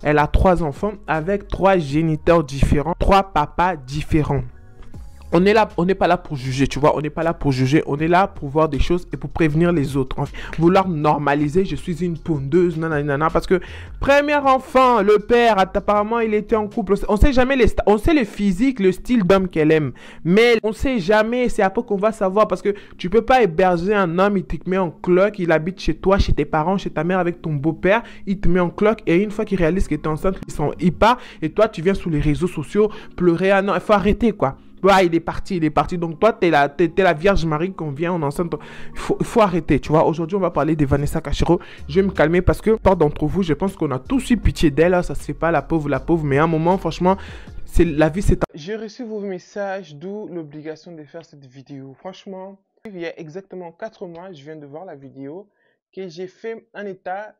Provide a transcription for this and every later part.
elle a 3 enfants avec 3 géniteurs différents, 3 papas différents. On est là, on n'est pas là pour juger, tu vois, on n'est pas là pour juger, on est là pour voir des choses et pour prévenir les autres. Vouloir normaliser, je suis une pondeuse, nanana, parce que premier enfant, le père, apparemment, il était en couple. On sait jamais on sait le physique, le style d'homme qu'elle aime, mais on sait jamais, c'est après qu'on va savoir, parce que tu peux pas héberger un homme, il te met en cloque, il habite chez toi, chez tes parents, chez ta mère avec ton beau-père, il te met en cloque et une fois qu'il réalise que tu es enceinte, il part et toi, tu viens sur les réseaux sociaux pleurer. Ah non, il faut arrêter, quoi. Ouais, il est parti. Donc toi, t'es la Vierge Marie qu'on vient en enceinte. Il faut arrêter, tu vois. Aujourd'hui, on va parler de Vanessa Cachero. Je vais me calmer parce que, part d'entre vous, je pense qu'on a tous eu pitié d'elle. Ça se fait pas, la pauvre. Mais à un moment, franchement, la vie, c'est... J'ai reçu vos messages, d'où l'obligation de faire cette vidéo. Franchement, il y a exactement 4 mois, je viens de voir la vidéo, que j'ai fait un état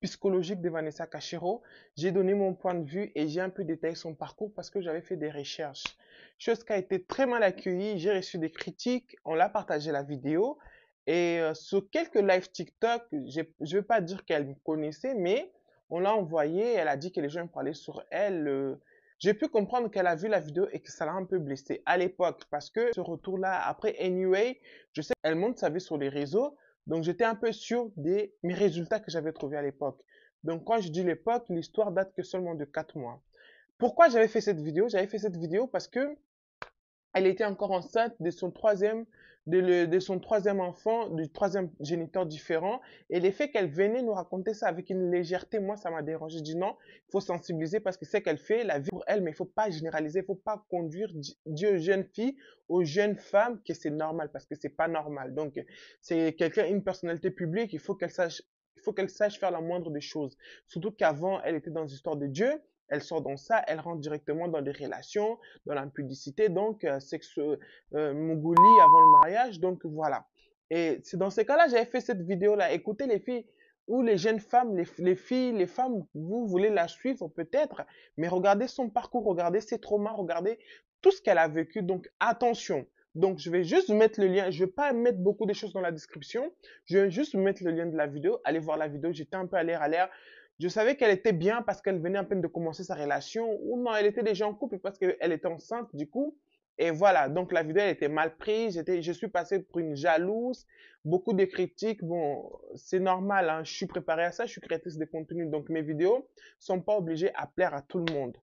psychologique de Vanessa Cachero. J'ai donné mon point de vue et j'ai un peu détaillé son parcours parce que j'avais fait des recherches. Chose qui a été très mal accueillie. J'ai reçu des critiques. On l'a partagé la vidéo. Et sur quelques lives TikTok, je ne vais pas dire qu'elle me connaissait, mais on l'a envoyé. Elle a dit que les gens parlaient sur elle. J'ai pu comprendre qu'elle a vu la vidéo et que ça l'a un peu blessée à l'époque. Parce que ce retour-là, après, anyway, je sais qu'elle montre sa vie sur les réseaux. Donc, j'étais un peu sûr de mes résultats que j'avais trouvés à l'époque. Donc, quand je dis l'époque, l'histoire date que seulement de 4 mois. Pourquoi j'avais fait cette vidéo? J'avais fait cette vidéo parce que elle était encore enceinte de son troisième enfant, du troisième géniteur différent. Et le fait qu'elle venait nous raconter ça avec une légèreté, moi, ça m'a dérangé. Je dis non, il faut sensibiliser parce que c'est qu'elle fait la vie pour elle, mais il faut pas généraliser, il faut pas conduire Dieu aux jeunes filles, aux jeunes femmes que c'est normal parce que c'est pas normal. Donc, c'est quelqu'un, une personnalité publique, il faut qu'elle sache faire la moindre des choses. Surtout qu'avant, elle était dans l'histoire de Dieu. Elle sort dans ça, elle rentre directement dans des relations, dans l'impudicité, donc Mougouli avant le mariage, donc voilà. Et c'est dans ces cas-là, j'avais fait cette vidéo-là. Écoutez les filles, ou les jeunes femmes, les filles, les femmes, vous voulez la suivre peut-être, mais regardez son parcours, regardez ses traumas, regardez tout ce qu'elle a vécu, donc attention. Donc je vais juste mettre le lien, je ne vais pas mettre beaucoup de choses dans la description, je vais juste mettre le lien de la vidéo, allez voir la vidéo, j'étais un peu à l'air. Je savais qu'elle était bien parce qu'elle venait à peine de commencer sa relation, ou non, elle était déjà en couple parce qu'elle était enceinte du coup. Et voilà, donc la vidéo elle était mal prise, je suis passé pour une jalouse, beaucoup de critiques, bon, c'est normal, hein, je suis préparé à ça, je suis créatrice de contenu, donc mes vidéos sont pas obligées à plaire à tout le monde.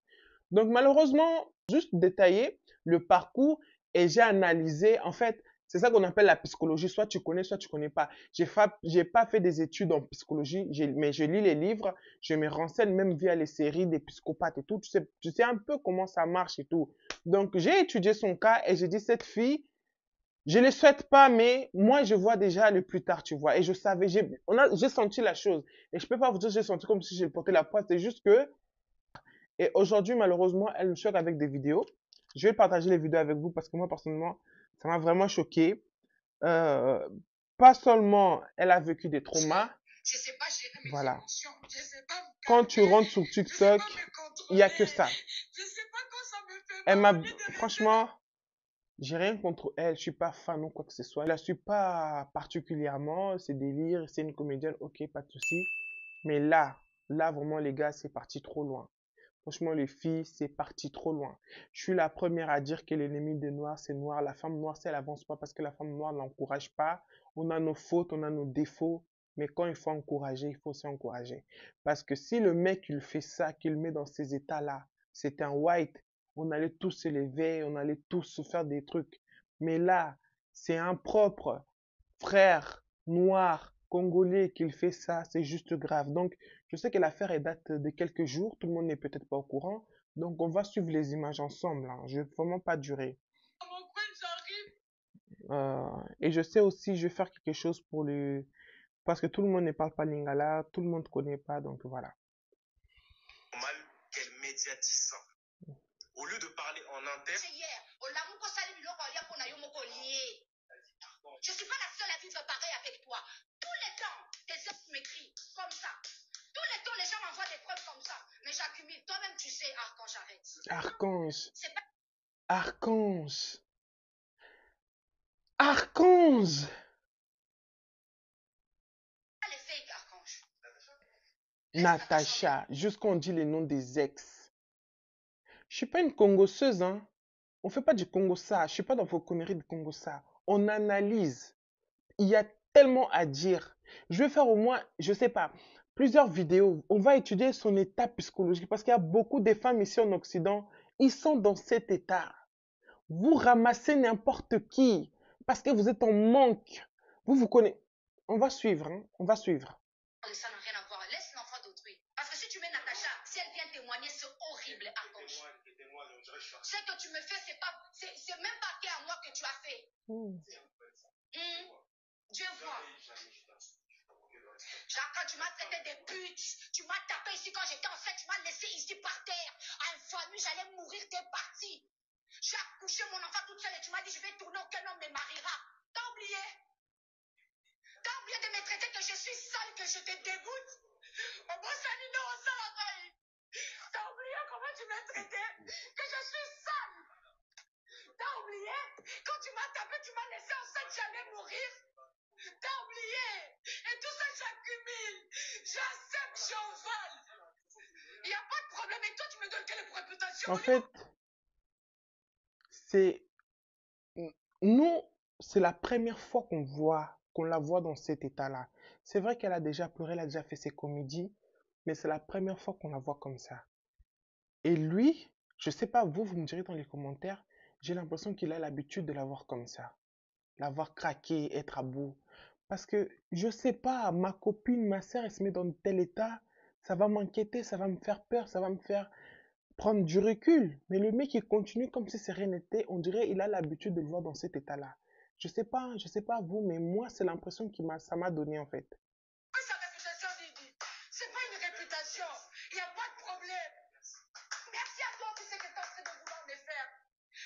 Donc malheureusement, juste détailler le parcours et j'ai analysé, en fait, c'est ça qu'on appelle la psychologie. Soit tu connais, soit tu connais pas. J'ai pas fait des études en psychologie, mais je lis les livres, je me renseigne même via les séries des psychopathes et tout. Tu sais un peu comment ça marche et tout. Donc, j'ai étudié son cas et j'ai dit, cette fille, je ne le souhaite pas, mais moi, je vois déjà le plus tard, tu vois. Et je savais, j'ai senti la chose. Et je peux pas vous dire, j'ai senti comme si j'ai porté la poisse. C'est juste que, et aujourd'hui, malheureusement, elle me choque avec des vidéos. Je vais partager les vidéos avec vous parce que moi, personnellement, ça m'a vraiment choqué. Euh, Pas seulement elle a vécu des traumas, je sais pas gérer mes voilà. Émotions, je sais pas me quand tu rentres sur TikTok, il n'y a que ça. Je sais pas quand ça me fait elle m'a, franchement, j'ai rien contre elle, je suis pas fan ou quoi que ce soit. Je la suis pas particulièrement, c'est délire, c'est une comédienne, ok, pas de souci. Mais là vraiment les gars, c'est parti trop loin. Franchement, les filles, c'est parti trop loin. Je suis la première à dire que l'ennemi des noirs, c'est noir. La femme noire, si elle avance pas parce que la femme noire n'encourage pas. On a nos fautes, on a nos défauts. Mais quand il faut encourager, il faut aussi encourager. Parce que si le mec, il fait ça, qu'il met dans ces états-là, c'est un white, on allait tous se lever, on allait tous se faire des trucs. Mais là, c'est un propre frère noir congolais qu'il fait ça, c'est juste grave. Donc, je sais que l'affaire date de quelques jours, tout le monde n'est peut-être pas au courant. Donc, on va suivre les images ensemble, hein. Je ne vais vraiment pas durer. Et je sais aussi, je vais faire quelque chose pour le... Parce que tout le monde ne parle pas lingala, tout le monde ne connaît pas, donc voilà. Mal qu'elle médiatise ça. Au lieu de parler en interne... Je ne suis pas la seule à vivre pareil avec toi. Tous les temps, tes ex m'écrivent comme ça. Tous les temps, les gens m'envoient des preuves comme ça. Mais j'accumule. Toi-même, tu sais, Archange, arrête. Archange. Pas... Archange. Archange. Les fake, Archange. Natacha, jusqu'on dit les noms des ex. Je suis pas une congosseuse, hein. On fait pas du Congo ça. Je suis pas dans vos conneries de Congo ça. On analyse. Il y a tellement à dire. Je vais faire au moins, je sais pas, plusieurs vidéos. On va étudier son état psychologique parce qu'il y a beaucoup de femmes ici en Occident, ils sont dans cet état. Vous ramassez n'importe qui parce que vous êtes en manque. Vous connaissez. On va suivre, hein? On va suivre. Ça n'a rien à voir. Laisse l'enfant d'autrui. Parce que si tu mets Natacha, si elle vient témoigner, c'est horrible, Archange. Ce que tu me fais, c'est même pas à moi que tu as fait. Dieu voit. Jacques, quand tu m'as traité de pute, tu m'as tapé ici quand j'étais enceinte, tu m'as laissé ici par terre. Infamie, j'allais mourir, t'es parti. J'ai accouché mon enfant toute seule et tu m'as dit, je vais tourner, aucun homme me mariera. T'as oublié? T'as oublié de me traiter que je suis sale, que je te dégoûte? Oh, bon, ça dit non, ça la veille. T'as oublié comment tu m'as traité? Que je suis sale. T'as oublié? Quand tu m'as tapé, tu m'as laissé enceinte, j'allais mourir. T'as oublié? Et tout ça, j'accumule. J'accepte, j'envole. Il n'y a pas de problème. Et toi, tu me donnes quelle réputation? En fait, c'est... Nous, c'est la première fois qu'on la voit dans cet état-là. C'est vrai qu'elle a déjà pleuré, elle a déjà fait ses comédies, mais c'est la première fois qu'on la voit comme ça. Et lui, je sais pas, vous me direz dans les commentaires, j'ai l'impression qu'il a l'habitude de la voir comme ça. La voir craquer, être à bout. Parce que, je sais pas, ma copine, ma soeur, elle se met dans tel état, ça va m'inquiéter, ça va me faire peur, ça va me faire prendre du recul. Mais le mec, il continue comme si c'est rien n'était. On dirait qu'il a l'habitude de le voir dans cet état-là. Je sais pas vous, mais moi, c'est l'impression ça m'a donné en fait. Oui, sa réputation, Didi. C'est pas une réputation. Il n'y a pas de problème. Merci à toi, tu sais que tu es en train de vouloir me faire.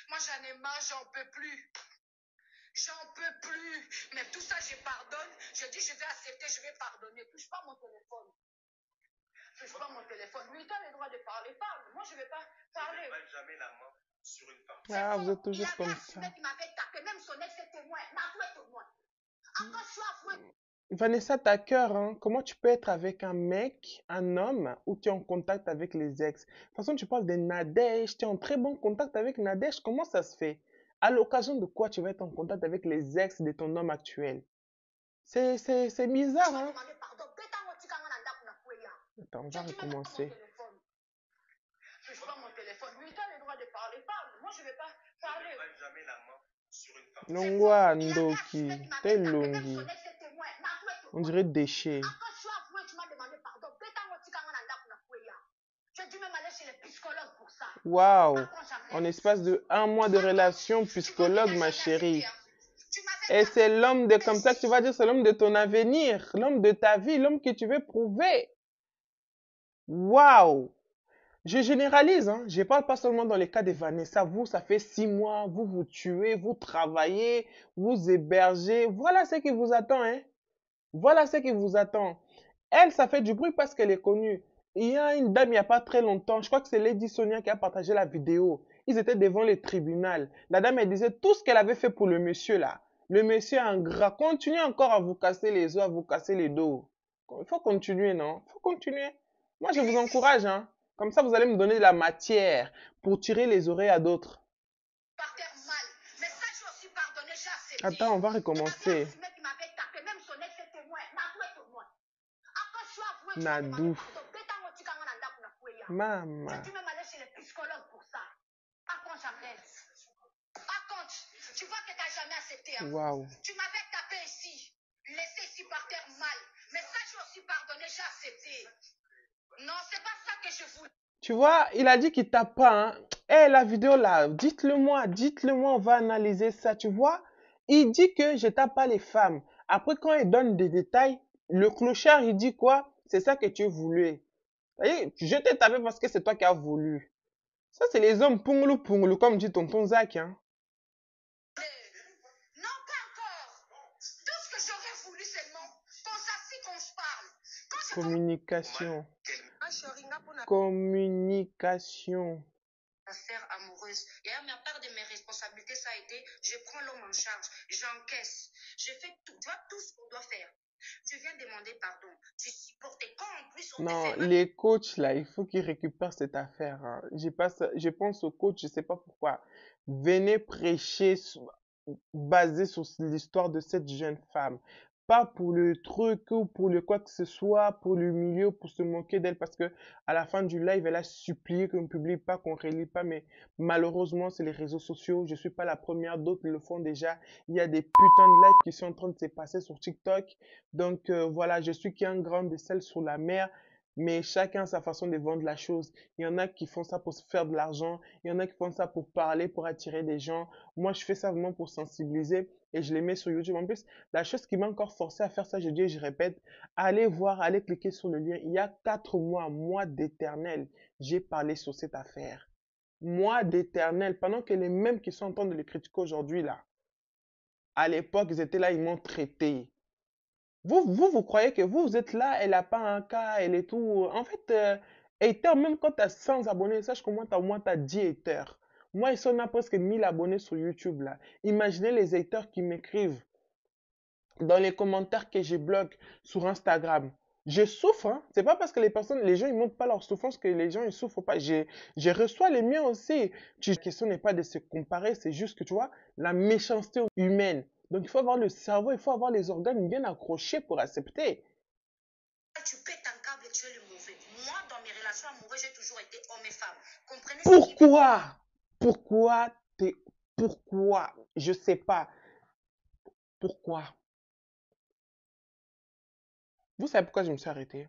Moi, j'en ai marre, j'en peux plus. J'en peux plus. Mais tout ça, je pardonne. Je dis, je vais accepter, je vais pardonner. Touche pas mon téléphone. Touche pas mon téléphone. Lui, tu as le droit de parler. Parle. Moi, je vais pas parler. Je ne mets jamais la main sur une femme. Ah, vous êtes toujours il comme avait ça. assumé qu'il m'avait tapé. Même son ex est témoin. Marou est témoin. Attention à vous. Vanessa, t'as cœur, hein? Comment tu peux être avec un mec, un homme, ou tu es en contact avec les ex? De toute façon, tu parles de Nadège, tu es en très bon contact avec Nadège. Comment ça se fait? À l'occasion de quoi tu vas être en contact avec les ex de ton homme actuel? C'est bizarre, hein? Attends, on va recommencer. Je prends mon téléphone. Lui, tu as le droit de parler. Parle. Moi, je ne vais pas parler. Je ne mets jamais la main sur une femme. Longwa Ndoki, t'es longi. On dirait déchet. Attention à vous, tu m'as demandé pardon. J'ai dû même aller chez les psychologues pour ça. Waouh! En espace de 1 mois de relation, psychologue, ma chérie. Et c'est l'homme de, comme ça que tu vas dire, c'est l'homme de ton avenir, l'homme de ta vie, l'homme que tu veux prouver. Waouh! Je généralise, hein. Je parle pas seulement dans les cas de Vanessa. Vous, ça fait 6 mois, vous vous tuez, vous travaillez, vous hébergez. Voilà ce qui vous attend, hein. Voilà ce qui vous attend. Elle, ça fait du bruit parce qu'elle est connue. Il y a une dame, il n'y a pas très longtemps, je crois que c'est Lady Sonia qui a partagé la vidéo. Ils étaient devant le tribunal. La dame, elle disait tout ce qu'elle avait fait pour le monsieur là. Le monsieur ingrat. Continuez encore à vous casser les os, à vous casser les dos. Il faut continuer, non? Il faut continuer. Moi, je vous encourage, hein. Comme ça, vous allez me donner de la matière pour tirer les oreilles à d'autres. Attends, on va recommencer. Nadou. Maman. J'ai dû même aller chez les psychologues pour ça. Par contre, j'arrête. Par contre, tu vois que tu n'as jamais accepté. Hein? Waouh. Tu m'avais tapé ici, laissé ici par terre mal. Mais ça, j'ai aussi pardonné, j'ai accepté. Non, c'est pas ça que je voulais. Tu vois, il a dit qu'il tape pas. Hein. Eh, la vidéo là, dites-le moi, on va analyser ça. Tu vois, il dit que je tape pas les femmes. Après, quand il donne des détails, le clochard, il dit quoi? C'est ça que tu voulais. Je t'ai tapé parce que c'est toi qui as voulu. Ça, c'est les hommes punglu, comme dit tonton Zach. Hein. Non, pas encore. Tout ce que j'aurais voulu seulement, qu'on s'assied, qu'on se parle. Communication. Communication. Affaire amoureuse. Et à ma part de mes responsabilités, ça a été, je prends l'homme en charge, j'encaisse, je fais tout, tu vois, tout ce qu'on doit faire. Je viens demander pardon. Tu supportais quand en plus on te Non, fait mal. les coachs là, il faut qu'ils récupèrent cette affaire, hein. Je pense aux coachs, je sais pas pourquoi. Venez prêcher basé sur l'histoire de cette jeune femme. Pas pour le truc ou pour le quoi que ce soit, pour le milieu, pour se moquer d'elle, parce que à la fin du live, elle a supplié qu'on ne publie pas, qu'on ne relie pas, mais malheureusement, c'est les réseaux sociaux. Je suis pas la première, d'autres le font déjà. Il y a des putains de lives qui sont en train de se passer sur TikTok. Donc voilà, je suis qu'un grain de sel sur la mer, mais chacun a sa façon de vendre la chose. Il y en a qui font ça pour se faire de l'argent, il y en a qui font ça pour parler, pour attirer des gens. Moi, je fais ça vraiment pour sensibiliser et je les mets sur YouTube. En plus, la chose qui m'a encore forcé à faire ça, je dis et je répète, allez voir, allez cliquer sur le lien. Il y a 4 mois, mois d'éternel, j'ai parlé sur cette affaire. Mois d'éternel, pendant que les mêmes qui sont en train de le critiquer aujourd'hui, là, à l'époque, ils étaient là, ils m'ont traité. Vous croyez que vous êtes là, elle n'a pas un cas, elle est tout. En fait, hater, même quand tu as 100 abonnés, sache que moi, au moins, tu as 10 haters. Moi, ils sont à presque 1000 abonnés sur YouTube, là. Imaginez les haters qui m'écrivent dans les commentaires que je bloque sur Instagram. Je souffre, hein. C'est pas parce que les gens, ils montrent pas leur souffrance que les gens, ils souffrent pas. Je reçois les miens aussi. La question n'est pas de se comparer, c'est juste que, tu vois, la méchanceté humaine. Donc, il faut avoir le cerveau, il faut avoir les organes bien accrochés pour accepter. Tu pètes un câble et tu es le mauvais. Moi, dans mes relations amoureuses, j'ai toujours été homme et femme. Comprenez ce qui Pourquoi? Pourquoi pourquoi? Je sais pas. Pourquoi? Vous savez pourquoi je me suis arrêté?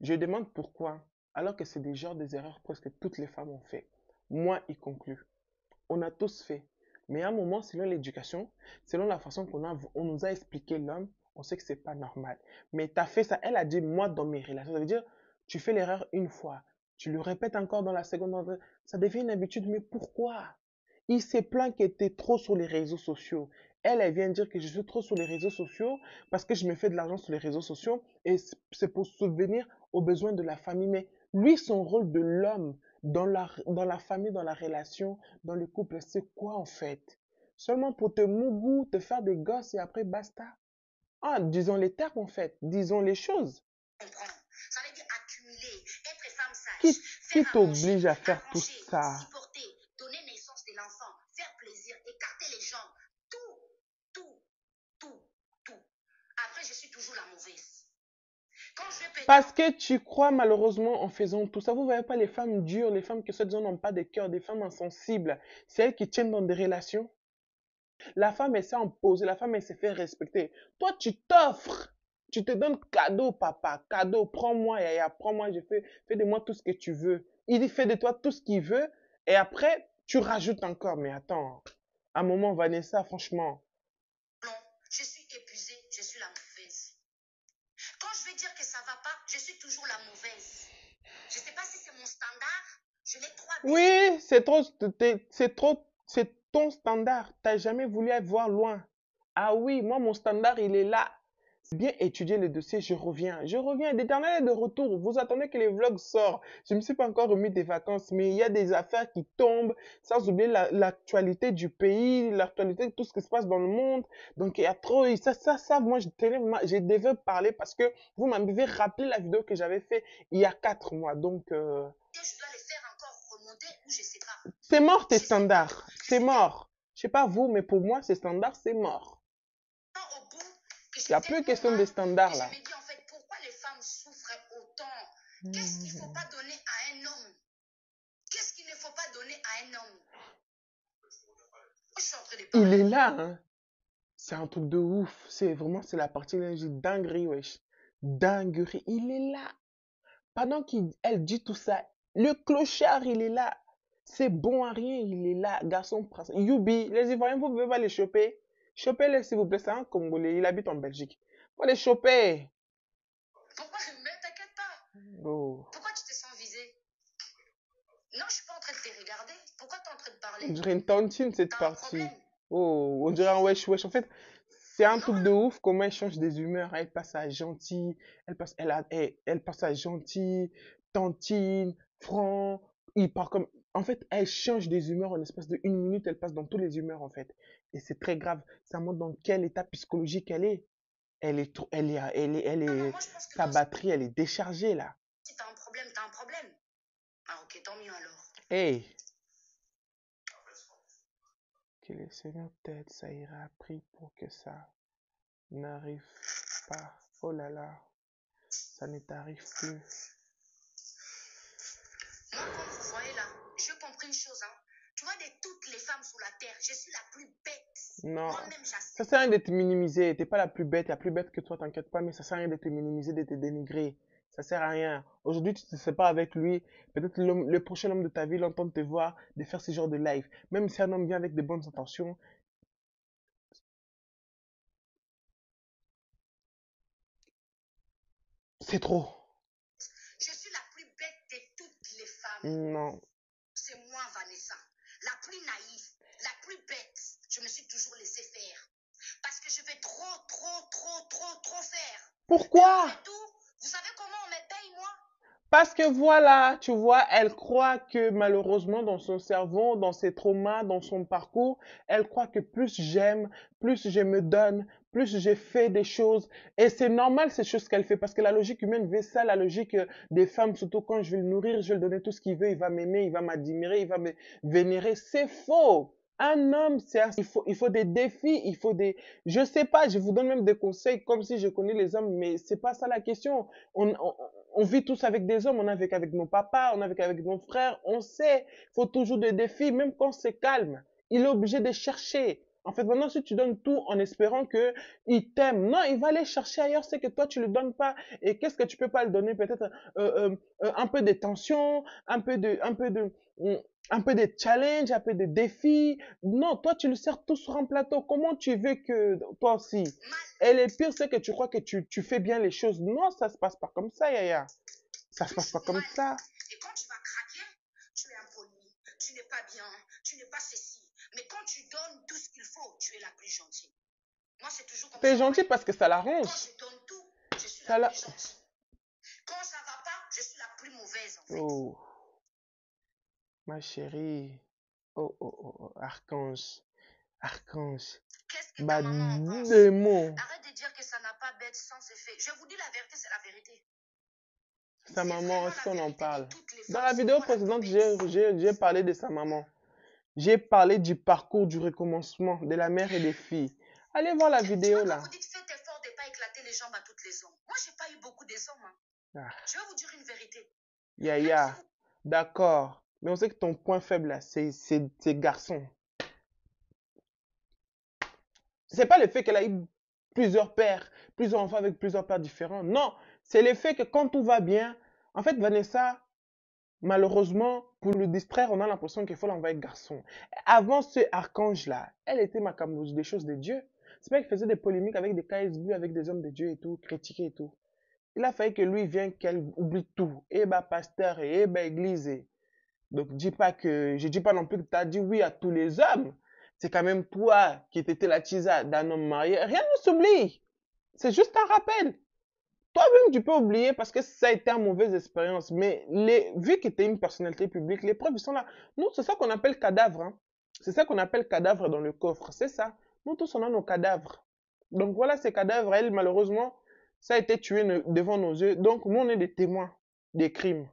Je demande pourquoi, alors que c'est des genres des erreurs presque toutes les femmes ont fait. Moi y conclus. On a tous fait. Mais à un moment, selon l'éducation, selon la façon on nous a expliqué l'homme, on sait que c'est pas normal. Mais tu as fait ça. Elle a dit, moi, dans mes relations. Ça veut dire, tu fais l'erreur une fois. Tu le répètes encore dans la seconde. Ça devient une habitude. Mais pourquoi? Il s'est plaint qu'il était trop sur les réseaux sociaux. Elle vient dire que je suis trop sur les réseaux sociaux parce que je me fais de l'argent sur les réseaux sociaux et c'est pour subvenir aux besoins de la famille. Mais lui, son rôle de l'homme dans la famille, dans la relation, dans le couple, c'est quoi en fait? Seulement pour te mougou, te faire des gosses et après basta. Ah, disons les termes en fait, disons les choses. comprend. Ça veut dire accumuler, être femme Qui, sage, qui faire à manger, t'oblige à faire tout arranger, ça? supporter, donner naissance de l'enfant, faire plaisir, écarter les gens. Tout, tout, tout, tout. Après, je suis toujours la mauvaise. Quand je vais péter Parce que tu crois malheureusement en faisant tout ça. Vous ne voyez pas les femmes dures, les femmes qui se disent n'ont pas de cœur, des femmes insensibles. C'est elles qui tiennent dans des relations. La femme, elle s'est imposée, la femme, elle s'est fait respecter. Toi, tu t'offres. Tu te donnes cadeau, papa. Cadeau, prends-moi, Yaya, prends-moi, fais de moi tout ce que tu veux. Il dit, fais de toi tout ce qu'il veut. Et après, tu rajoutes encore. Mais attends, à un moment, Vanessa, franchement. non, je suis épuisée, je suis la mauvaise. Quand je vais dire que ça va pas, je suis toujours la mauvaise. Je sais pas si c'est mon standard, je l'ai trop abaissé. Oui, c'est ton standard. T'as jamais voulu aller voir loin. Ah oui, moi, mon standard, il est là. C'est bien étudier le dossier, je reviens. Je reviens, l'éternel est de retour. Vous attendez que les vlogs sortent. Je ne me suis pas encore remis des vacances, mais il y a des affaires qui tombent, sans oublier l'actualité du pays, l'actualité de tout ce qui se passe dans le monde. Donc, il y a trop, et ça, moi, je devais parler parce que vous m'avez rappelé la vidéo que j'avais fait il y a 4 mois. Donc, Je dois les faire encore remonter ou je sais pas. c'est mort tes Je sais pas. standards. C'est mort. Je sais pas vous, mais pour moi, ces standards, c'est mort. Au bout, que Il n'y a plus question des standards je là. me dis en fait pourquoi les femmes souffrent autant. Qu'est-ce qu'il ne faut pas donner à un homme? Qu'est-ce qu'il ne faut pas donner à un homme? Je suis en train de Il parler. est là, hein. C'est un truc de ouf. C'est la partie là, j'ai dinguerie, wesh. Dinguerie. Il est là. Pendant qu'elle dit tout ça, le clochard, il est là. C'est bon à rien, il est là. Garçon prince. Youbi, les Ivoiriens, vous pouvez pas les choper. Chopez-les, s'il vous plaît. C'est un Congolais. Il habite en Belgique. Faut les choper. Pourquoi? Mais t'inquiète pas. Oh. Pourquoi tu te sens visé? Non, je suis pas en train de te regarder. Pourquoi tu es en train de On parler? dirait une tantine cette T'as un partie. problème? Oh, on dirait un wesh wesh. En fait, c'est un Non, truc de ouf comment elle change des humeurs. Elle passe à gentil, elle passe à gentil, tantine, franc. Il part comme. En fait, elle change des humeurs en l'espace de 1 minute. Elle passe dans toutes les humeurs en fait. Et c'est très grave. Ça montre dans quel état psychologique elle est. Elle est trop, elle Non, non, est, moi je pense que sa non, batterie, elle est déchargée là. si t'as un problème, t'as un problème. Ah ok, tant mieux alors. Hey, que le Seigneur t'aide, ça ira. Prie pour que ça n'arrive pas. Oh là là, ça ne t'arrive plus. Moi, comme vous voyez là, j'ai compris une chose. Hein. Tu vois, de toutes les femmes sur la terre, je suis la plus bête. Non, Moi-même, ça j'accepte. sert à rien de te minimiser. T'es pas la plus bête, il y a plus bête que toi, t'inquiète pas, mais ça sert à rien de te minimiser, de te dénigrer. Ça sert à rien. Aujourd'hui, tu te sépares avec lui. Peut-être le prochain homme de ta vie l'entend te voir, de faire ce genre de live. Même si un homme vient avec de bonnes intentions, c'est trop. Je suis la plus bête de toutes les femmes. Non. C'est moi, Vanessa. La plus naïve, la plus bête. Je me suis toujours laissé faire. Parce que je vais trop faire. Mais en Pourquoi? retour, vous savez comment on me paye, moi? Parce que voilà, tu vois, elle croit que malheureusement dans son cerveau, dans ses traumas, dans son parcours, elle croit que plus j'aime, plus je me donne, plus je fais des choses. Et c'est normal ces choses qu'elle fait parce que la logique humaine veut ça, la logique des femmes, surtout quand je vais le nourrir, je vais lui donner tout ce qu'il veut, il va m'aimer, il va m'admirer, il va me vénérer. C'est faux. Un homme, il faut des défis, il faut des, je sais pas, je vous donne même des conseils comme si je connais les hommes, mais c'est pas ça la question. On vit tous avec des hommes, on est avec nos papas, on est avec nos frères, on sait, il faut toujours des défis, même quand c'est calme. Il est obligé de chercher. En fait, maintenant, si tu donnes tout en espérant que il t'aime, non, il va aller chercher ailleurs, c'est que toi, tu lui donnes pas. Et qu'est-ce que tu peux pas lui donner? Peut-être un peu de tension, un peu de challenge, un peu de défis. Non, toi, tu le sers tout sur un plateau. Comment tu veux que toi aussi? Et le pire, c'est que tu crois que tu fais bien les choses. Non, ça se passe pas comme ça, Yaya. Ça se passe pas comme ça. Et quand tu vas craquer, tu es impoli, tu n'es pas bien, tu n'es pas ceci. Mais quand tu donnes tout ce qu'il faut, tu es la plus gentille. Moi, c'est toujours comme ça. T'es gentil parce que ça Quand l'arrange. je donne tout, je suis Ça la la... plus gentille. Quand ça va pas, je suis la plus mauvaise, en fait. Oh, ma chérie. Oh, archange. Archange. Qu'est-ce que ta Bah, maman en pense? démon. Arrête de dire que ça n'a pas bête sans effet. Je vous dis la vérité, c'est la vérité. Sa C'est maman, vraiment est-ce la qu'on en vérité de parle? toutes les Dans femmes. la C'est vidéo moi la plus précédente, bête. j'ai parlé de sa maman. J'ai parlé du parcours du recommencement de la mère et des filles. Allez voir la Tu vois, vidéo quand là. vous dites faites effort de ne pas éclater les jambes à toutes les hommes. Moi, j'ai pas eu beaucoup des hommes. Hein. Ah, Je vais vous dire une vérité. Yaya, d'accord. Mais on sait que ton point faible là, c'est garçon. C'est pas le fait qu'elle a eu plusieurs pères, plusieurs enfants avec plusieurs pères différents. Non, c'est le fait que quand tout va bien, en fait, Vanessa, malheureusement, pour le distraire, on a l'impression qu'il faut l'envoyer garçon. Avant ce archange-là, elle était ma camoufle des choses de Dieu. C'est pas qu'elle faisait des polémiques avec des KSB, avec des hommes de Dieu et tout, critiquer et tout. Il a fallu que lui vienne, qu'elle oublie tout. Et bah, pasteur, et bah, église. Donc, je dis pas non plus que tu as dit oui à tous les hommes. C'est quand même toi qui étais la tisa d'un homme marié. Rien ne s'oublie. C'est juste un rappel. Toi-même, tu peux oublier parce que ça a été une mauvaise expérience. Mais vu que tu es une personnalité publique, les preuves sont là. Nous, c'est ça qu'on appelle cadavre. Hein. C'est ça qu'on appelle cadavre dans le coffre. C'est ça. Nous tous, on a nos cadavres. Donc voilà, ces cadavres, elles, malheureusement, ça a été tué devant nos yeux. Donc nous, on est des témoins des crimes.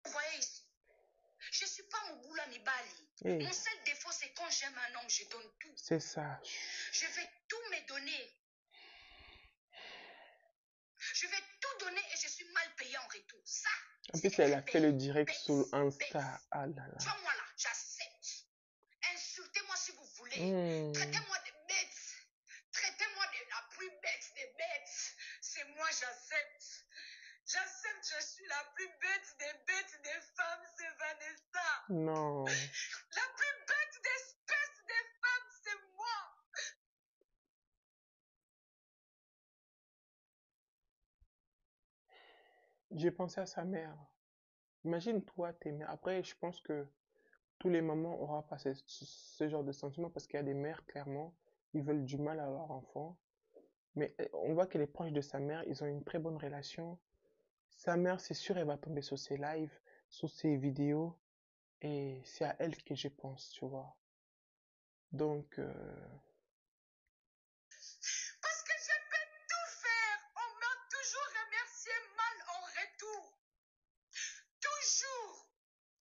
Vous voyez ici, je ne suis pas Mouboula ni Bali. Hey, Mon seul défaut, c'est quand j'aime un homme, je donne tout. c'est ça. Je vais tout me donner. Je vais tout donner et je suis mal payé en retour. Ça, En c'est plus, elle a être fait le bête, direct bête, sur bête. Insta. Ah là Tu là. vois, moi là, j'accepte. Insultez-moi si vous voulez. Hmm. Traitez-moi de bête. Traitez-moi de la plus bête des bêtes. C'est moi, j'accepte. J'accepte, je suis la plus bête des femmes, c'est Vanessa. Non. La plus bête d'espèce des femmes, c'est moi. J'ai pensé à sa mère. Imagine toi, tes mères. Après, je pense que tous les mamans auront pas ce genre de sentiment parce qu'il y a des mères, clairement, ils veulent du mal à leur enfant. Mais on voit qu'elle est proche de sa mère, ils ont une très bonne relation. Sa mère, c'est sûr, elle va tomber sur ses lives, sur ses vidéos. Et c'est à elle que je pense, tu vois. Donc, Parce que je fais tout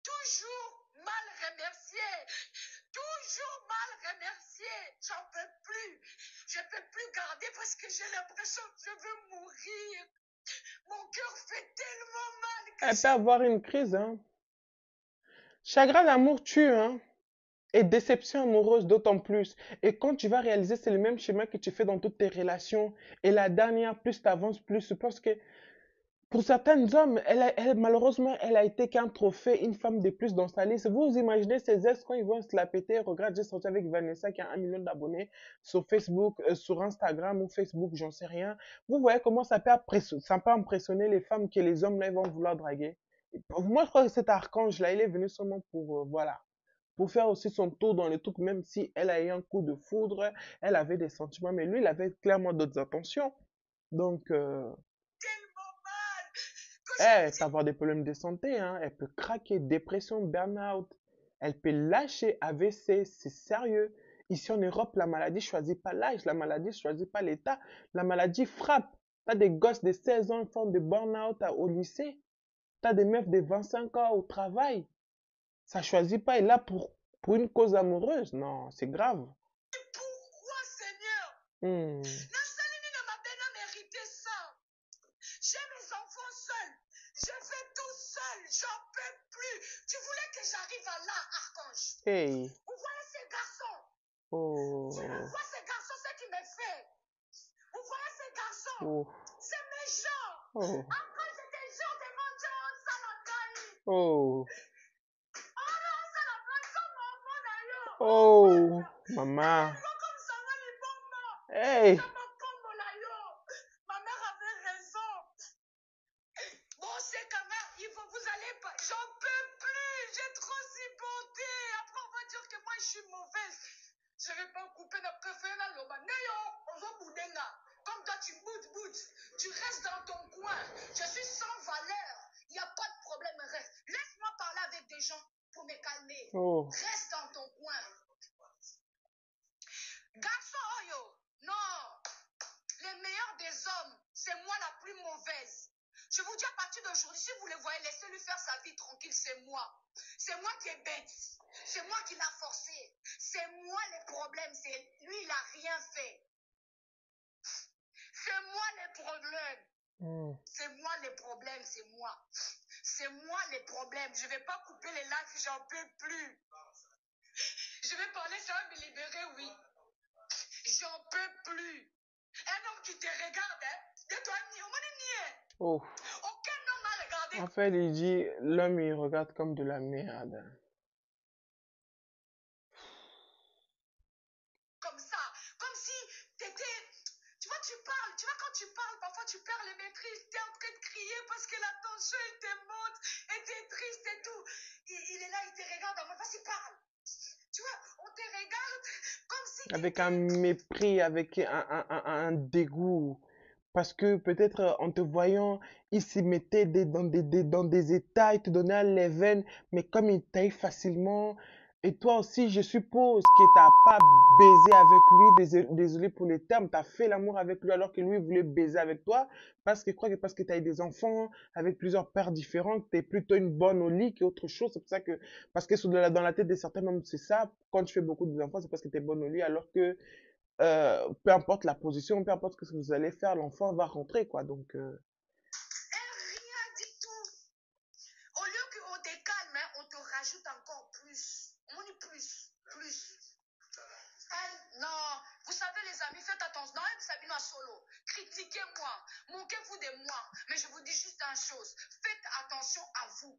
Toujours mal remercié. Toujours mal remercié. J'en peux plus. Je peux plus garder parce que j'ai l'impression que je veux mourir. Mon cœur fait tellement mal que Elle peut avoir une crise, hein. Chagrin d'amour tue, hein. Et déception amoureuse d'autant plus. Et quand tu vas réaliser, c'est le même schéma que tu fais dans toutes tes relations. Et la dernière, plus tu avances, plus je pense que pour certains hommes, malheureusement, elle a été qu'un trophée, une femme de plus dans sa liste. Vous imaginez ces ex quand ils vont se la péter. Regarde, j'ai sorti avec Vanessa qui a 1 million d'abonnés sur Facebook, sur Instagram ou Facebook, j'en sais rien. Vous voyez comment ça peut impressionner les femmes que les hommes là ils vont vouloir draguer. Moi, je crois que cet archange-là, il est venu seulement pour, voilà, pour faire aussi son tour dans le truc, même si elle a eu un coup de foudre, elle avait des sentiments, mais lui, il avait clairement d'autres intentions. Donc, tellement mal que je elle me peut dis, avoir des problèmes de santé, hein. Elle peut craquer, dépression, burn-out. Elle peut lâcher AVC, c'est sérieux. Ici en Europe, la maladie choisit pas l'âge, la maladie choisit pas l'état. La maladie frappe. T'as des gosses de 16 ans qui font des burn-out au lycée. T'as des meufs de 25 ans au travail. Ça choisit pas. Et là, pour une cause amoureuse, non, c'est grave. pourquoi Seigneur? Hmm. Nasaline ne m'a bien mérité ça. J'ai mes enfants seuls. Je fais tout seul. J'en peux plus. Tu voulais que j'arrive à là, Archange. Hey. Vous voyez ces garçons? Oh. Tu me vois ces garçons, ce qu'ils me font. Vous voyez ces garçons? Oh. C'est méchant. Oh. Après, j'étais genre de manger en saladani. Oh. Oh non, ça la prend ça, maman, d'ailleurs. Oh. Maman. Comme ça va les bonbons. Hey. Ça m'a pomme, d'ailleurs. Ma mère avait raison. Bon, c'est quand même, vous allez pas, j'en peux plus, j'ai trop supporté. Après, on va dire que moi, je suis mauvaise. Je vais pas couper notre préféré dans le bas. Néo, on va bouder là. Comme toi, tu boudes. Tu restes dans ton coin. Je suis sans valeur. Il n'y a pas de problème, reste. Laisse-moi parler avec des gens pour me calmer. Oh. Reste dans ton coin. Garçon, Oyo, non. Les meilleurs des hommes, c'est moi la plus mauvaise. Je vous dis à partir d'aujourd'hui, si vous le voyez, laissez-lui faire sa vie tranquille, c'est moi. C'est moi qui est bête. C'est moi qui l'a forcé. C'est moi le problème. C'est lui, il n'a rien fait. C'est moi le problème. C'est moi le problème, c'est moi. C'est moi le problème. Je ne vais pas couper les lives, j'en peux plus. Je vais parler, ça va me libérer, oui. J'en peux plus. Un homme qui te regarde, hein, de toi, Oh. aucun homme m'a regardé. En fait, il dit, l'homme, il regarde comme de la merde. Comme ça, comme si t'étais, tu vois, quand tu parles, parfois tu perds les maîtrises, t'es en train de crier parce que la tension, elle te monte, et t'es triste et tout. Il est là, il te regarde en mode, vas-y, parle. Tu vois, on te regarde comme si Avec un mépris, avec un dégoût. Parce que peut-être en te voyant, il s'y mettait dans des états, il te donnait un level, mais comme il taille facilement. Et toi aussi, je suppose que t'as pas baisé avec lui, désolé pour les termes, t'as fait l'amour avec lui alors que lui voulait baiser avec toi, parce que je crois que parce que t'as eu des enfants avec plusieurs pères différents, que t'es plutôt une bonne au lit qu'autre chose. C'est pour ça que, parce que dans la tête de certains hommes, c'est ça, quand tu fais beaucoup d'enfants, c'est parce que t'es bonne au lit, alors que peu importe la position, peu importe ce que vous allez faire, l'enfant va rentrer, quoi. Donc, rien du tout. Au lieu qu'on te calme, hein, on te rajoute encore plus. On dit plus. Non, vous savez les amis, faites attention. Non, Sabino solo. Critiquez-moi, moquez-vous de moi. Mais je vous dis juste une chose. Faites attention à vous.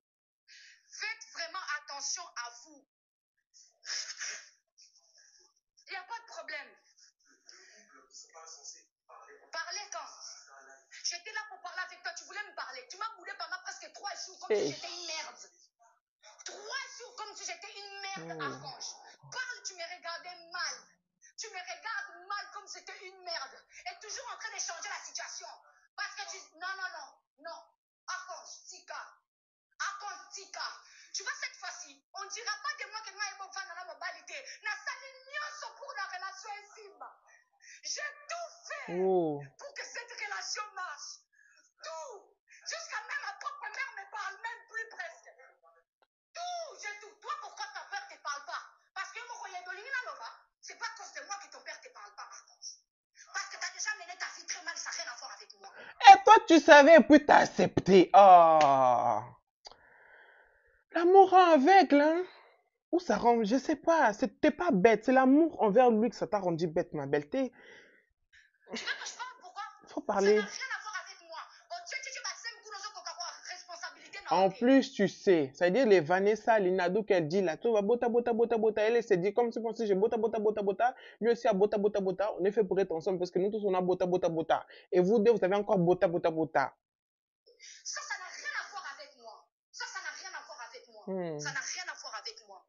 Faites vraiment attention à vous. Il n'y a pas de problème. Parler quand? J'étais là pour parler avec toi. Tu voulais me parler. Tu m'as boulé pendant presque 3 jours comme si j'étais une merde. 3 jours comme si j'étais une merde, Archange. Parle, tu me regardais mal. Tu me regardes mal comme si c'était une merde. Et toujours en train de changer la situation. Parce que tu... Non. Archange, Tika. Archange, Tika. Tu vois, cette fois-ci, on ne dira pas de moi que moi et mon fan dans la mobilité. N'a sali pour la relation intime. J'ai tout fait pour que cette relation marche. Tout. Jusqu'à même ma propre mère ne parle même plus presque. Tout. déjà mené ta vie très mal, ça n'a rien à voir avec moi. Et toi, tu savais, puis t'as accepté. Oh. L'amour rend aveugle, hein? Ou ça rend, je sais pas, t'es pas bête, c'est l'amour envers lui que ça t'a rendu bête, ma belle. Tu veux que je parle pourquoi? Faut Ça parler. n'a rien à voir avec moi. Oh, tu vas sème kunozo kokawa responsabilité na En ote. plus, tu sais, ça veut dire les Vanessa, les Nado qu'elle dit là, tu vas bota, bota, bota, bota, elle s'est dit comme si j'ai bota, bota, bota, bota, lui aussi a bota, bota, bota, on est fait pour être ensemble parce que nous tous on a bota, bota, bota. Et vous deux, vous avez encore bota, bota, bota. Ça n'a rien à voir avec moi. Ça n'a rien à voir avec moi. Hmm. Ça n'a rien à voir avec moi.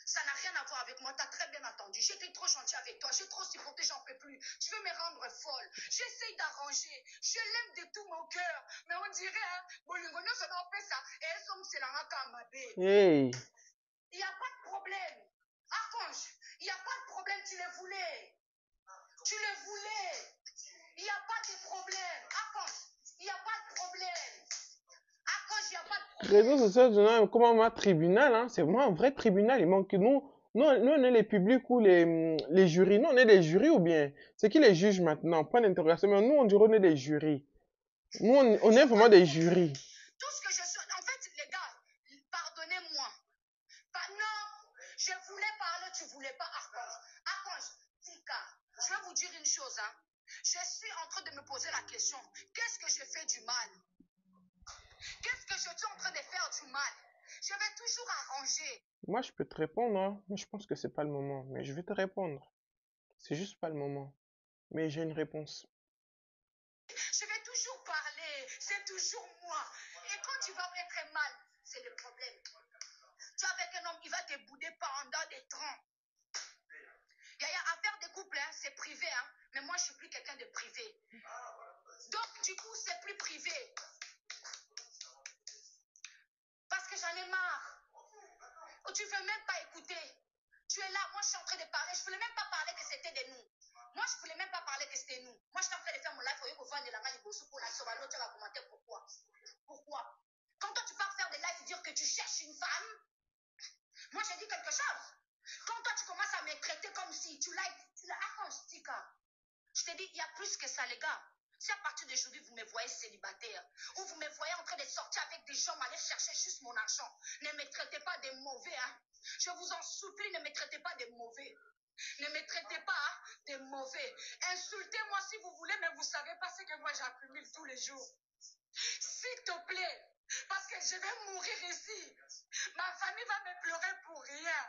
Ça n'a rien à voir avec moi. Tu as très bien entendu. J'étais trop gentil avec toi. J'ai trop supporté, j'en peux plus. Tu veux me rendre folle. J'essaye d'arranger. Je l'aime de tout mon cœur. Mais on dirait, hein, Bolingonio, ça n'a pas ça. Et somme, c'est la Makamabé. Hey. Il n'y a pas de problème. Archange, il n'y a pas de problème. Tu le voulais. Tu le voulais. Il n'y a pas de problème. Archange, il n'y a pas de problème. Archange, il n'y a pas de problème. Réseaux sociaux, comment moi, tribunal, hein, c'est vraiment un vrai tribunal. Il manque nous, on est les publics ou les jurys. Nous, on est les jurys ou bien? C'est qui les juges maintenant? Point d'interrogation. Mais nous, on dirait on est des jurys. Nous, on est vraiment des jurys. Tout ce que je suis. En fait, les gars, pardonnez-moi. Non, je voulais parler, tu voulais pas. Archange, Tika, je vais vous dire une chose. Hein. Je suis en train de me poser la question. Qu'est-ce que je fais du mal? Qu'est-ce que je suis en train de faire du mal? Je vais toujours arranger. Moi, je peux te répondre, hein. Moi, je pense que c'est pas le moment. Mais je vais te répondre. C'est juste pas le moment. Mais j'ai une réponse. Je vais toujours parler. C'est toujours moi. Et quand tu vas être mal, c'est le problème. Tu es avec un homme qui va te bouder pendant des temps. Il y a affaire de couple, hein, c'est privé. Hein, mais moi, je suis plus quelqu'un de privé. Donc, du coup, c'est plus privé. Parce que j'en ai marre. Oh, tu ne veux même pas écouter. Tu es là, moi, je suis en train de parler. Je ne voulais même pas parler que c'était de nous. Moi, je ne voulais même pas parler que c'était nous. Moi, je suis en train de faire mon live. Il faut voir de la pour la sauver. Tu vas commenter pourquoi. Pourquoi? Quand toi, tu pars faire des lives et dire que tu cherches une femme, moi, je dis quelque chose. Quand toi, tu commences à me traiter comme si tu l'as Tika. Je te dis, il y a plus que ça, les gars. Si à partir d'aujourd'hui, vous me voyez célibataire, ou vous me voyez en train de sortir avec des gens, m'aller chercher juste mon argent, ne me traitez pas de mauvais, hein. Je vous en supplie, ne me traitez pas de mauvais. Ne me traitez pas de mauvais. Insultez-moi si vous voulez, mais vous ne savez pas ce que moi j'accumule tous les jours. S'il te plaît, parce que je vais mourir ici. Ma famille va me pleurer pour rien.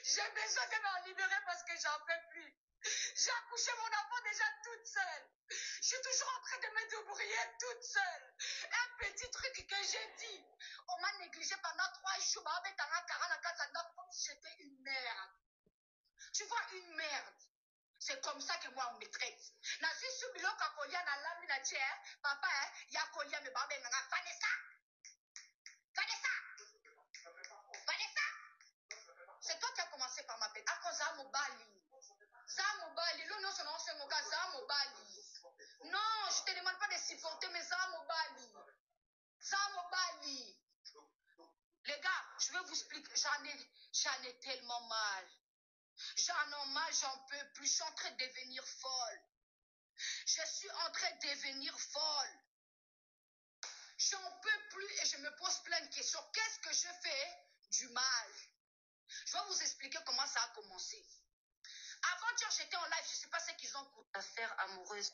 J'ai besoin de m'en libérer parce que j'en peux plus. J'ai accouché mon enfant déjà toute seule. Je suis toujours en train de me débrouiller toute seule. Un petit truc que j'ai dit. On m'a négligé pendant 3 jours. Comme si j'étais une merde. Tu vois, une merde. C'est comme ça que moi on me traite. Nazi subilo kakolia na lami na tie. Papa, ya kolia me babe nga Vanessa. Vanessa. Vanessa. C'est toi qui as commencé par m'appeler. À cause de Mobali. Zamobali. L'on non son ancien moka Zamobali. Non, je te demande pas de supporter mes Zamobali. Zamobali. Les gars, je vais vous expliquer. J'en ai tellement mal. J'en ai mal, j'en peux plus. Je suis en train de devenir folle. Je suis en train de devenir folle. J'en peux plus et je me pose plein de questions. Qu'est-ce que je fais du mal? Je vais vous expliquer comment ça a commencé. Avant-hier, j'étais en live. Je ne sais pas ce qu'ils ont pour affaire amoureuse.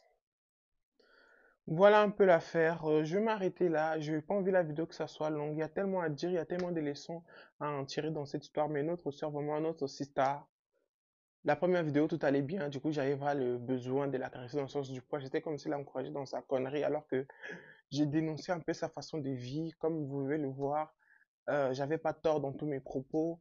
Voilà un peu l'affaire. Je vais m'arrêter là. Je n'ai pas envie la vidéo que ça soit longue. Il y a tellement à dire, il y a tellement de leçons à en tirer dans cette histoire. Mais notre soeur, vraiment, notre sister. La première vidéo, tout allait bien. Du coup, j'avais à le besoin de la caresser dans le sens du poids. J'étais comme s'il l'encourageait dans sa connerie, alors que j'ai dénoncé un peu sa façon de vivre. Comme vous pouvez le voir, j'avais pas tort dans tous mes propos.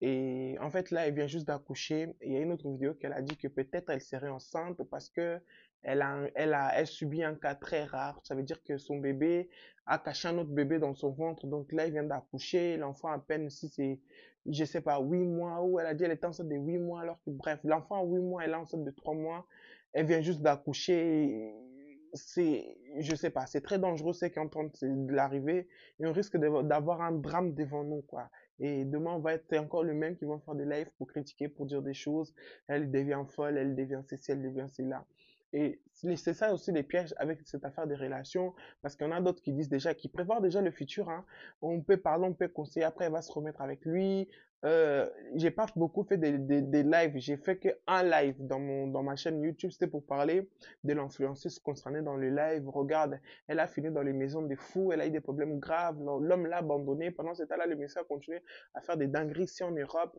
Et en fait, là, elle vient juste d'accoucher. Il y a une autre vidéo qu'elle a dit que peut-être elle serait enceinte parce que elle subit un cas très rare. Ça veut dire que son bébé a caché un autre bébé dans son ventre. Donc là, elle vient d'accoucher. L'enfant à peine, si c'est, je sais pas, 8 mois, ou elle a dit elle était enceinte de 8 mois, alors que bref, l'enfant a 8 mois, elle est enceinte de 3 mois. Elle vient juste d'accoucher. Je sais pas, c'est très dangereux ce qui est en train de l'arriver. Et on risque d'avoir un drame devant nous, quoi. Et demain, on va être encore le même qui vont faire des lives pour critiquer, pour dire des choses. Elle devient folle, elle devient ceci, elle devient cela. Et c'est ça aussi les pièges avec cette affaire des relations, parce qu'il y en a d'autres qui disent déjà, qui prévoient déjà le futur, hein. On peut parler, on peut conseiller, après elle va se remettre avec lui. J'ai pas beaucoup fait des lives, j'ai fait qu'un live dans ma chaîne YouTube, c'était pour parler de l'influenceuse concernée dans le live. Regarde, elle a fini dans les maisons des fous, elle a eu des problèmes graves, l'homme l'a abandonné. Pendant ce temps-là, le monsieur a continué à faire des dingueries ici en Europe.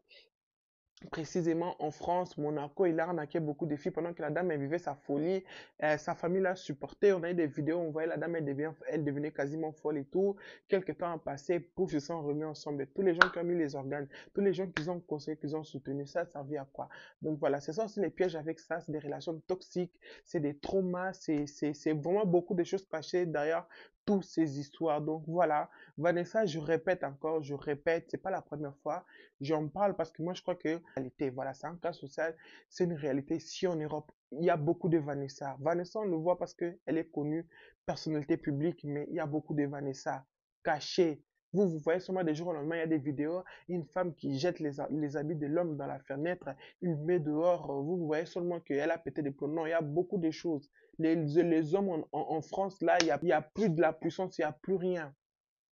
Précisément en France, Monaco, il a arnaqué beaucoup de filles pendant que la dame elle vivait sa folie. Sa famille l'a supporté. On a eu des vidéos, on voyait la dame, elle devenait quasiment folle et tout. Quelques temps a passé, pouf, ils se sont remis ensemble. Tous les gens qui ont mis les organes, tous les gens qui ont conseillé, qui ont soutenu, ça a servi à quoi? Donc voilà, c'est ça aussi les pièges avec ça, c'est des relations toxiques, c'est des traumas, c'est vraiment beaucoup de choses cachées derrière toutes ces histoires. Donc voilà, Vanessa, je répète encore, je répète, c'est pas la première fois. J'en parle parce que moi, je crois que réalité, voilà, c'est un cas social, c'est une réalité. Ici en Europe, il y a beaucoup de Vanessa. Vanessa, on le voit parce qu'elle est connue, personnalité publique, mais il y a beaucoup de Vanessa cachées. Vous voyez sûrement des jours au lendemain, il y a des vidéos, une femme qui jette les habits de l'homme dans la fenêtre, il le met dehors. Vous voyez seulement qu'elle a pété des plombs. Non, il y a beaucoup de choses. Les hommes en France, là, il y a plus de la puissance, il n'y a plus rien.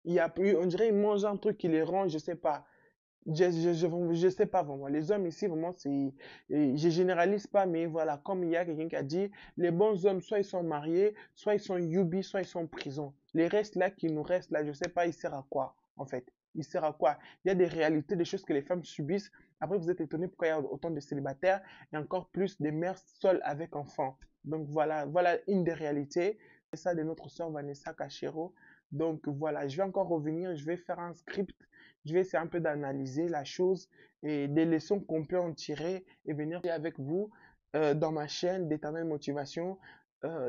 Il y a plus, on dirait qu'ils mangent un truc qui les rend, je sais pas. Je sais pas vraiment. Les hommes ici, vraiment, c'est, je généralise pas, mais voilà, comme il y a quelqu'un qui a dit, les bons hommes, soit ils sont mariés, soit ils sont yubi, soit ils sont en prison. Les restes là qui nous restent là, je sais pas, ils servent à quoi, en fait. Ils servent à quoi? Il y a des réalités, des choses que les femmes subissent. Après, vous êtes étonné pourquoi il y a autant de célibataires et encore plus de mères seules avec enfants. Donc voilà, voilà une des réalités. C'est ça de notre sœur Vanessa Cachero. Donc voilà, je vais encore revenir, je vais faire un script, je vais essayer un peu d'analyser la chose et des leçons qu'on peut en tirer et venir avec vous dans ma chaîne d'Éternelle Motivation.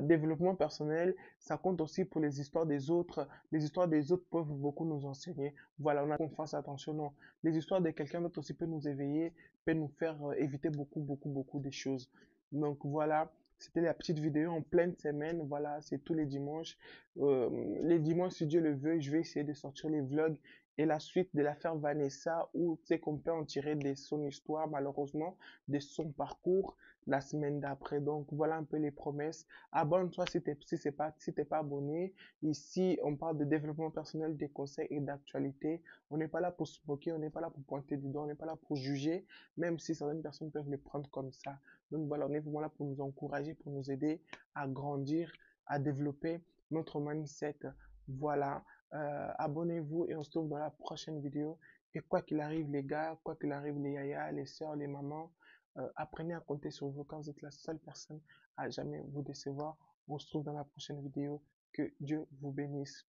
Développement personnel, ça compte aussi pour les histoires des autres. Les histoires des autres peuvent beaucoup nous enseigner. Voilà, on a qu'on fasse attention. Non, les histoires de quelqu'un d'autre aussi peuvent nous éveiller, peuvent nous faire éviter beaucoup de choses. Donc voilà, c'était la petite vidéo en pleine semaine. Voilà, c'est tous les dimanches. Les dimanches, si Dieu le veut, je vais essayer de sortir les vlogs et la suite de l'affaire Vanessa où tu sais qu'on peut en tirer de son histoire malheureusement, de son parcours la semaine d'après. Donc voilà un peu les promesses. Abonne-toi si t'es pas abonné. Ici, on parle de développement personnel, des conseils et d'actualité. On n'est pas là pour se moquer, on n'est pas là pour pointer du doigt, on n'est pas là pour juger, même si certaines personnes peuvent le prendre comme ça. Donc voilà, on est vraiment là pour nous encourager, pour nous aider à grandir, à développer notre mindset. Voilà. Abonnez-vous et on se retrouve dans la prochaine vidéo. Et quoi qu'il arrive, les gars, quoi qu'il arrive, les yaya, les sœurs, les mamans, apprenez à compter sur vous quand vous êtes la seule personne à jamais vous décevoir. On se retrouve dans la prochaine vidéo. Que Dieu vous bénisse.